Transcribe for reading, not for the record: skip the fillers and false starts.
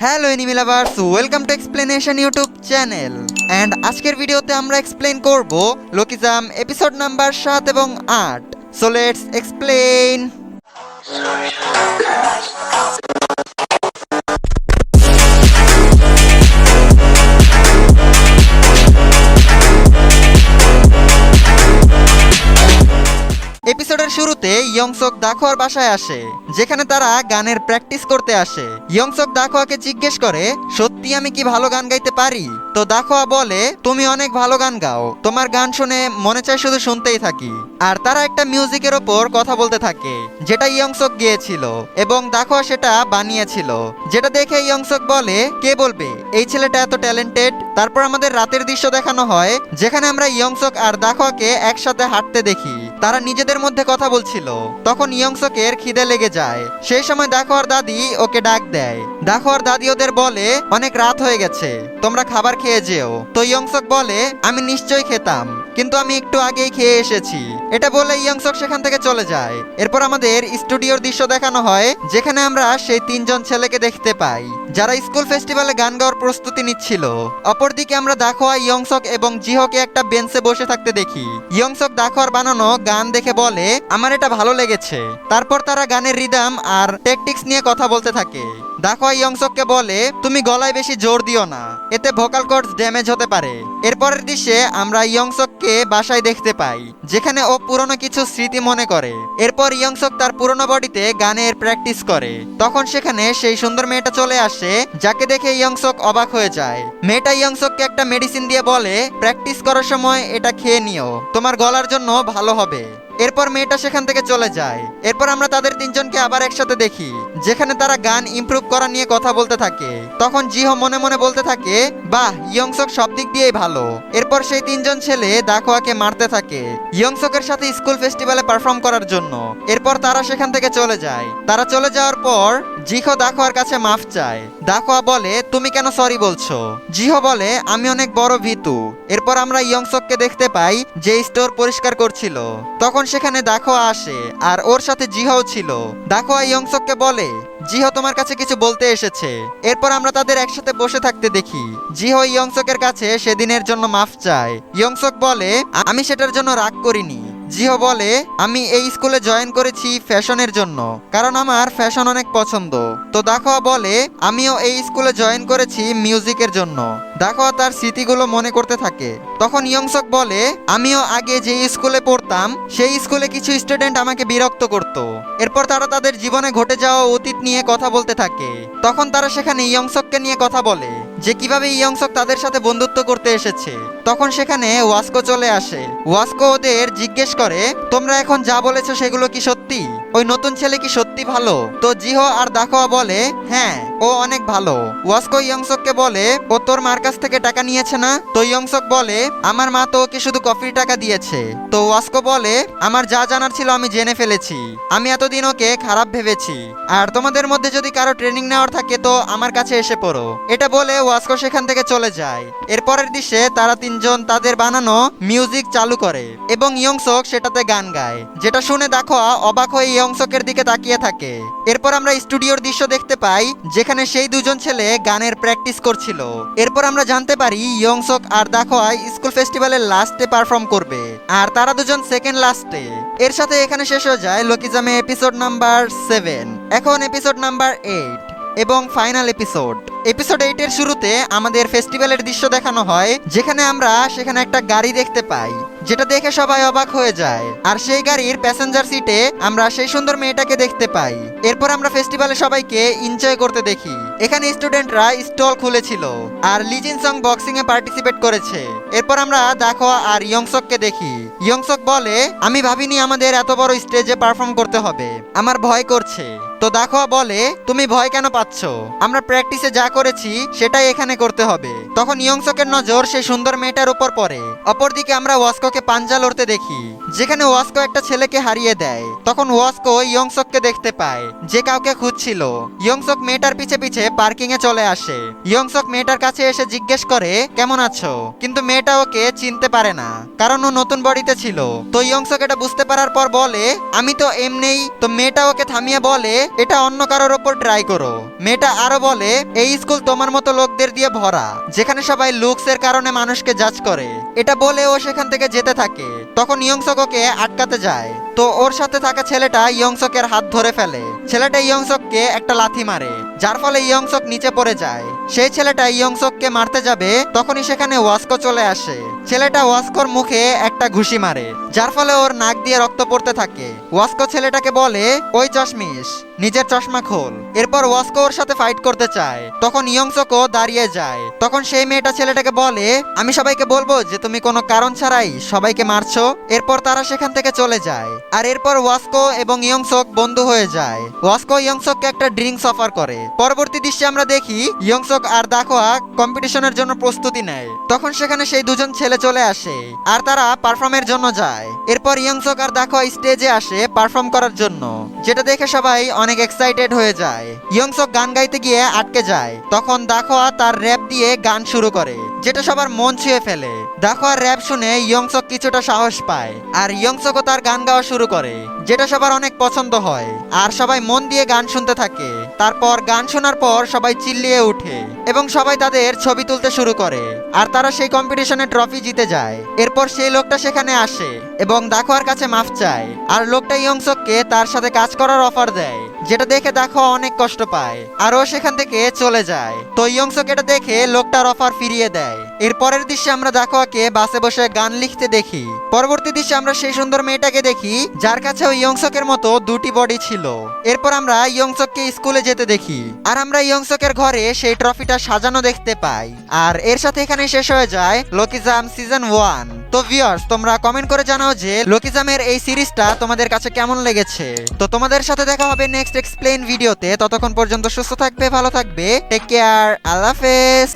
Hello enemy lovers, welcome to explanation YouTube channel. And আজকের ভিডিওতে আমরা এক্সপ্লেন করব লোকিজম এপিসোড নাম্বার 7 এবং 8। So let's explain. এপিসোডের শুরুতে ইয়ংসক দাখোয়ার বাসায় আসে, যেখানে তারা গানের প্র্যাকটিস করতে আসে। ইয়ংসক দাখোয়াকে জিজ্ঞেস করে, সত্যি আমি কি ভালো গান গাইতে পারি? তো দাখোয়া বলে, তুমি অনেক ভালো গান গাও, তোমার গান শুনে মনে চায় শুধু শুনতেই থাকি। আর তারা একটা মিউজিকের ওপর কথা বলতে থাকে, যেটা ইয়ংসক গেয়েছিল এবং দাখোয়া সেটা বানিয়েছিল, যেটা দেখে ইয়ংসক বলে, কে বলবে এই ছেলেটা এত ট্যালেন্টেড। তারপর আমাদের রাতের দৃশ্য দেখানো হয়, যেখানে আমরা ইয়ংসক আর দাখোয়াকে একসাথে হাঁটতে দেখি। তারা নিজেদের মধ্যে কথা বলছিল। তখন ইয়ংসকের খিদে লেগে যায়। সেই সময় দাখোয়ার দাদি ওকে ডাক দেয়। দাখোয়ার দাদি ওদের বলে, অনেক রাত হয়ে গেছে, তোমরা খাবার খেয়ে যেও। তো ইয়ংসক বলে, আমি নিশ্চয়ই খেতাম, কিন্তু আমি একটু আগেই খেয়ে এসেছি। এটা বলে ইয়ংসক সেখান থেকে চলে যায়। এরপর আমাদের স্টুডিওর দৃশ্য দেখানো হয়, যেখানে আমরা সেই তিনজন ছেলেকে দেখতে পাই, যারা স্কুল ফেস্টিভ্যালে গান গাওয়ার প্রস্তুতি নিচ্ছিল। অপরদিকে আমরা দাখোয়া, ইয়ংসক এবং জিহোকে একটা বেঞ্চে বসে থাকতে দেখি। ইয়ংসক দাখোয়ার বানানো গান দেখে বলে, আমার এটা ভালো লেগেছে। তারপর তারা গানের রিদম আর ট্যাকটিক্স নিয়ে কথা বলতে থাকে। দাখোয়া ইয়ংসককে বলে, তুমি গলায় বেশি জোর দিও না, এতে ভোকাল কর্ডস ড্যামেজ হতে পারে। এরপরের দৃশ্যে আমরা ইয়ংসককে বাসায় দেখতে পাই, যেখানে ও পুরনো কিছু স্মৃতি মনে করে। এরপর ইয়ংসক তার পুরনো বডিতে গানের প্র্যাকটিস করে। তখন সেখানে সেই সুন্দর মেয়েটা চলে আসে, যাকে দেখে ইয়ংসক অবাক হয়ে যায়। মেয়েটা ইয়ংসককে একটা মেডিসিন দিয়ে বলে, প্র্যাকটিস করার সময় এটা খেয়ে নিও, তোমার গলার জন্য ভালো হবে। এরপর মেয়েটা সেখান থেকে চলে যায়। এরপর আমরা তাদের তিনজনকে আবার একসাথে দেখি, যেখানে তারা গান ইমপ্রুভ করা নিয়ে কথা বলতে থাকে। তখন জিহো মনে মনে বলতে থাকে, বাহ, ইয়ংসক সব দিক দিয়েই ভালো। এরপর সেই তিনজন ছেলে দাখোয়াকে মারতে থাকে ইয়ংসকের সাথে স্কুল ফেস্টিভ্যালে পারফর্ম করার জন্য। এরপর তারা সেখান থেকে চলে যায়। তারা চলে যাওয়ার পর জিহো দাখোয়ার কাছে মাফ চায়। দাখোয়া বলে, তুমি কেন সরি বলছো? জিহো বলে, আমি অনেক বড় ভীতু। এরপর আমরা ইয়ংসককে দেখতে পাই, যে স্টোর পরিষ্কার করছিল। তখন সেখানে দাখোয়া আসে, আর ওর সাথে জিহো ছিল। দাখোয়া ইয়ংসককে বলে, জিহো তোমার কাছে কিছু বলতে এসেছে। এরপর আমরা তাদের একসাথে বসে থাকতে দেখি। জিহো ইয়ংসকের কাছে সেদিনের জন্য মাফ চায়। ইয়ংসক বলে, আমি সেটার জন্য রাগ করিনি। জিহো বলে, আমি এই স্কুলে জয়েন করেছি ফ্যাশনের জন্য, কারণ আমার ফ্যাশন অনেক পছন্দ। তো দাখোয়া বলে, আমিও এই স্কুলে জয়েন করেছি মিউজিকের জন্য। দাখোয়া তার স্মৃতিগুলো মনে করতে থাকে। তখন ইয়ংসক বলে, আমিও আগে যে স্কুলে পড়তাম, সেই স্কুলে কিছু স্টুডেন্ট আমাকে বিরক্ত করত। এরপর তারা তাদের জীবনে ঘটে যাওয়া অতীত নিয়ে কথা বলতে থাকে। তখন তারা সেখানে ইয়ংসককে নিয়ে কথা বলে, যে কিভাবে ইয়ংসক তাদের সাথে বন্ধুত্ব করতে এসেছে। তখন সেখানে ওয়াস্কো চলে আসে। ওয়াস্কো ওদের জিজ্ঞেস করে, তোমরা এখন যা বলেছো সেগুলো কি সত্যি? ওই নতুন ছেলে কি সত্যি ভালো? তো জিহো আর দাখোয়া বলে, হ্যাঁ, ও অনেক ভালো। ওয়াস্কো ইয়ংসককে বলে, ও তোর মার কাছ থেকে টাকা নিয়েছে না? তো ইয়ংসক বলে, আমার মা তো ওকে শুধু কফির টাকা দিয়েছে। তো ওয়াস্কো বলে, আমার যা জানার ছিল আমি জেনে ফেলেছি, আমি এতদিন ওকে খারাপ ভেবেছি। আর তোমাদের মধ্যে যদি কারো ট্রেনিং নেওয়ার থাকে তো আমার কাছে এসে পড়ো। এটা বলে ওয়াস্কো সেখান থেকে চলে যায়। এরপরের দৃশ্যে তারা তিনজন তাদের বানানো মিউজিক চালু করে এবং ইয়ংসক সেটাতে গান গায়, যেটা শুনে দাখোয়া অবাক হয়ে ইয়ংসকের দিকে তাকিয়ে থাকে। এরপর আমরা স্টুডিওর দৃশ্য দেখতে পাই, যেখানে সেই দুজন ছেলে গানের প্র্যাকটিস করছিল। এরপর আমরা জানতে পারি ইয়ংসক আর দাখোয়া স্কুল ফেস্টিভ্যালের লাস্টে পারফর্ম করবে, আর তারা দুজন সেকেন্ড লাস্টে। এর সাথে এখানে শেষ হয়ে যায় লোকিজমে এপিসোড নাম্বার 7। এখন এপিসোড নাম্বার 8 এবং ফাইনাল এপিসোড 8 এর শুরুতে আমাদের ফেস্টিভ্যালের দৃশ্য দেখানো হয়, যেখানে আমরা সেখানে একটা গাড়ি দেখতে পাই, যেটা দেখে সবাই অবাক হয়ে যায়। আর সেই গাড়ির প্যাসেঞ্জার সিটে আমরা সেই সুন্দর মেয়েটাকে দেখতে পাই। এরপর আমরা ফেস্টিভ্যালে সবাইকে এনজয় করতে দেখি। এখানে স্টুডেন্টরা স্টল খুলেছিল আর লিজিন সং বক্সিং এ পার্টিসিপেট করেছে। এরপর আমরা দাখোয়া আর ইয়ংসককে দেখি। ইয়ংসক বলে, আমি ভাবিনি আমাদের এত বড় স্টেজে পারফর্ম করতে হবে, আমার ভয় করছে। তো দাখোয়া বলে, তুমি ভয় কেন পাচ্ছ? আমরা প্র্যাকটিসে যা করেছি সেটাই এখানে করতে হবে। তখন ইয়ংসকের নজর সেই সুন্দর মেয়েটার উপর পড়ে। অপরদিকে আমরা ওয়াস্কোকে পাঞ্জা লড়তে দেখি, যেখানে ওয়াস্কো একটা ছেলেকে হারিয়ে দেয়। তখন ওয়াস্কো ইয়ংসককে দেখতে পায়, যে কাউকে খুঁজছিল। ইয়ংসক মেয়েটার পিছে পিছে পার্কিং এ চলে আসে। ইয়ংসক মেয়েটার কাছে এসে জিজ্ঞেস করে কেমন আছো, কিন্তু মেয়েটা ওকে চিনতে পারে না, কারণ ও নতুন বডিতে ছিল। তো ইয়ংসক এটা বুঝতে পারার পর বলে আমি তো এমনিই। তো মেয়েটা ওকে থামিয়ে বলে এটা অন্য কারোর ওপর ট্রাই করো। মেয়েটা আরো বলে এই স্কুল তোমার মতো লোকদের দিয়ে ভরা, যেখানে সবাই লুকস এর কারণে মানুষকে জাজ করে। এটা বলে ও সেখান থেকে যেতে থাকে। তখন ইয়ংসক ওকে আটকাতে যায়। তো ওর সাথে থাকা ছেলেটা ইয়ংসকের হাত ধরে ফেলে। ছেলেটা ইয়ংসককে একটা লাথি মারে, যার ফলে ইয়ংসক নিচে পড়ে যায়। সেই ছেলেটা ইয়ংসককে মারতে যাবে, তখনই সেখানে ওয়াস্কো চলে আসে। ছেলেটা ওয়াস্কোর মুখে একটা ঘুষি মারে, যার ফলে ওর নাক দিয়ে রক্ত পড়তে থাকে। ওয়াস্কো ছেলেটাকে বলে ওই চশমিশ, নিজের চশমা খোল। এরপর ওয়াস্কো ওর সাথে ফাইট করতে চায়। তখন ইয়ংসকও দাঁড়িয়ে যায়। তখন সেই মেয়েটা ছেলেটাকে বলে আমি সবাইকে বলবো যে তুমি কোনো কারণ ছাড়াই সবাইকে মারছো। এরপর তারা সেখান থেকে চলে যায়। আর এরপর ওয়াস্কো এবং ইয়ংসক বন্ধু হয়ে যায়। ওয়াস্কো ইয়ংসককে একটা ড্রিঙ্কস অফার করে। পরবর্তী দৃশ্যে আমরা দেখি ইয়ংসক আর দাখোয়া কম্পিটিশনের জন্য প্রস্তুতি নেয়। তখন সেখানে সেই দুজন ছেলে চলে আসে, আর তারা পারফর্মের জন্য যায়। এরপর ইয়ংসক আর দাখোয়া স্টেজে আসে পারফর্ম করার জন্য, যেটা দেখে সবাই অনেক এক্সাইটেড হয়ে যায়। ইয়ংসক গান গাইতে গিয়ে আটকে যায়। তখন দাখোয়া তার র্যাপ দিয়ে গান শুরু করে, যেটা সবার মন ছুঁয়ে ফেলে। দাখোয়ার র্যাপ শুনে ইয়ংসক কিছুটা সাহস পায়, আর ইয়ংসকও তার গান গাওয়া শুরু করে, যেটা সবার অনেক পছন্দ হয়। আর সবাই মন দিয়ে গান শুনতে থাকে। তারপর গান শোনার পর সবাই চিল্লিয়ে ওঠে এবং সবাই তাদের ছবি তুলতে শুরু করে। আর তারা সেই কম্পিটিশনে ট্রফি জিতে যায়। এরপর সেই লোকটা সেখানে আসে এবং দাখোয়ার কাছে মাফ চায়। আর লোকটা ইয়ংসককে তার সাথে কাজ করার অফার দেয়, যেটা দেখে দাখোয়া অনেক কষ্ট পায়, আর ও সেখান থেকে চলে যায়। তো ইয়ংসক এটা দেখে লোকটার অফার ফিরিয়ে দেয়। এর পরের দৃশ্যে আমরা দাখোয়াকে বাসে বসে গান লিখতে দেখি। পরবর্তী দৃশ্যে আমরা সেই সুন্দর মেয়েটাকে দেখি, যার কাছেও ইয়ংসকের মতো দুটি বডি ছিল। এরপর আমরা ইয়ংসককে স্কুলে যেতে দেখি, আর আমরা ইয়ংসকের ঘরে সেই ট্রফিটা সাজানো দেখতে পাই। আর এর সাথে এখানে শেষ হয়ে যায় লোকিজাম সিজন 1। তো ভিউয়ার্স, তোমরা কমেন্ট করে জানাও যে লোকিজামের এই সিরিজটা তোমাদের কাছে কেমন লেগেছে। তো তোমাদের সাথে দেখা হবে নেক্সট এক্সপ্লেইন ভিডিওতে। ততক্ষণ পর্যন্ত সুস্থ থাকবে, ভালো থাকবে, টেক কেয়ার, আল্লাহ হাফেজ।